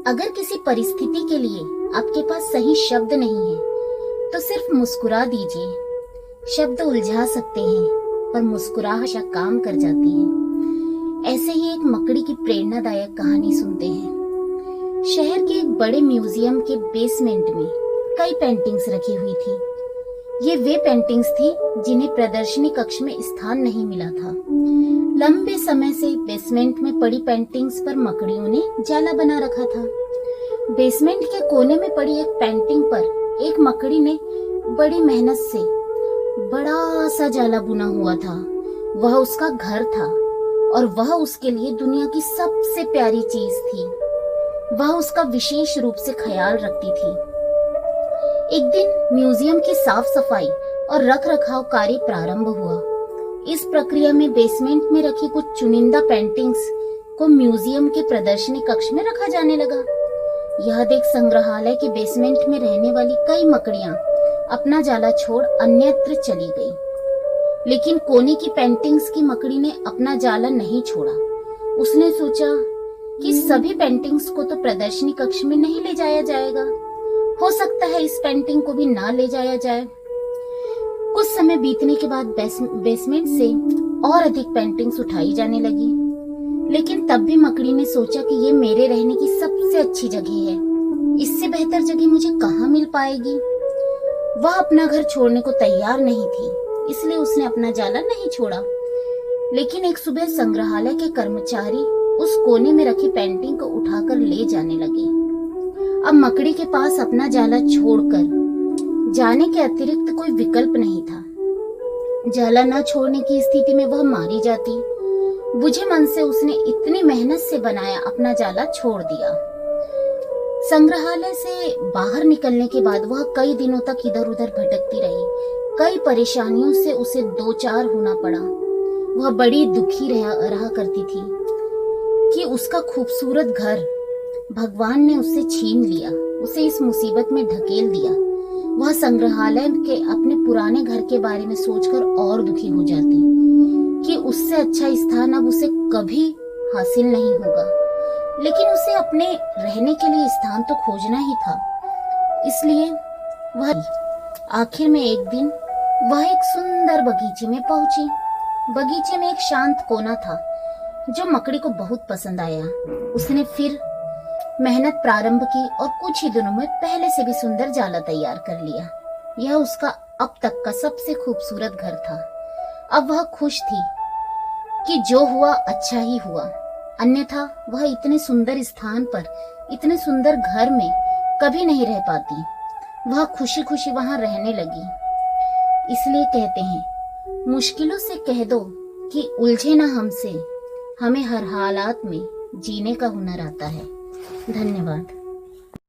अगर किसी परिस्थिति के लिए आपके पास सही शब्द नहीं है तो सिर्फ मुस्कुरा दीजिए। शब्द उलझा सकते हैं पर मुस्कुराहट काम कर जाती है। ऐसे ही एक मकड़ी की प्रेरणादायक कहानी सुनते हैं। शहर के एक बड़े म्यूजियम के बेसमेंट में कई पेंटिंग्स रखी हुई थी। ये वे पेंटिंग्स थी जिन्हें प्रदर्शनी कक्ष में स्थान नहीं मिला था। लंबे समय से बेसमेंट में पड़ी पेंटिंग्स पर मकड़ियों ने जाला बना रखा था। बेसमेंट के कोने में पड़ी एक पेंटिंग पर एक मकड़ी ने बड़ी मेहनत से बड़ा सा जाला बुना हुआ था। वह उसका घर था और वह उसके लिए दुनिया की सबसे प्यारी चीज थी। वह उसका विशेष रूप से ख्याल रखती थी। एक दिन म्यूजियम की साफ सफाई और रख रखाव कार्य प्रारंभ हुआ। इस प्रक्रिया में बेसमेंट में रखी कुछ चुनिंदा पेंटिंग्स को म्यूजियम के प्रदर्शनी कक्ष में रखा जाने लगा। यह देख संग्रहालय के बेसमेंट में रहने वाली कई मकड़ियां अपना जाला छोड़ अन्यत्र चली गई। लेकिन कोने की पेंटिंग्स की मकड़ी ने अपना जाला नहीं छोड़ा। उसने सोचा कि सभी पेंटिंग्स को तो प्रदर्शनी कक्ष में नहीं ले जाया जाएगा, हो सकता है इस पेंटिंग को भी ना ले जाया जाए। कुछ समय बीतने के बाद बेसमेंट से और अधिक पेंटिंग्स उठाई जाने लगी, लेकिन तब भी मकड़ी ने सोचा कि ये मेरे रहने की सबसे अच्छी जगह है। इससे बेहतर जगह मुझे कहाँ मिल पाएगी। वह अपना घर छोड़ने को तैयार नहीं थी, इसलिए उसने अपना जाला नहीं छोड़ा। लेकिन एक सुबह संग्रहालय के कर्मचारी उस कोने में रखी पेंटिंग को उठाकर ले जाने लगे। अब मकड़ी के पास अपना जाला छोड़कर जाने के अतिरिक्त कोई विकल्प नहीं था। जाला न छोड़ने की स्थिति में वह मारी जाती। बुझे मन से उसने इतनी मेहनत से बनाया अपना जाला छोड़ दिया। संग्रहालय से बाहर निकलने के बाद वह कई दिनों तक इधर उधर भटकती रही। कई परेशानियों से उसे दो चार होना पड़ा। वह बड़ी दुखी रहा करती थी कि उसका खूबसूरत घर भगवान ने उससे छीन लिया, उसे इस मुसीबत में ढकेल दिया। वह संग्रहालय के अपने पुराने घर के बारे में सोचकर और दुखी हो जाती कि उससे अच्छा स्थान अब उसे कभी हासिल नहीं होगा। लेकिन उसे अपने रहने के लिए स्थान तो खोजना ही था। इसलिए वह आखिर में एक दिन वह एक सुंदर बगीचे में पहुंची। बगीचे में एक शांत कोना था जो मकड़ी को बहुत पसंद आया। उसने फिर मेहनत प्रारंभ की और कुछ ही दिनों में पहले से भी सुंदर जाला तैयार कर लिया। यह उसका अब तक का सबसे खूबसूरत घर था। अब वह खुश थी कि जो हुआ अच्छा ही हुआ, अन्यथा वह इतने सुंदर स्थान पर, इतने सुंदर घर में कभी नहीं रह पाती। वह खुशी खुशी वहां रहने लगी। इसलिए कहते हैं, मुश्किलों से कह दो कि उलझे ना हमसे, हमें हर हालात में जीने का हुनर आता है। धन्यवाद।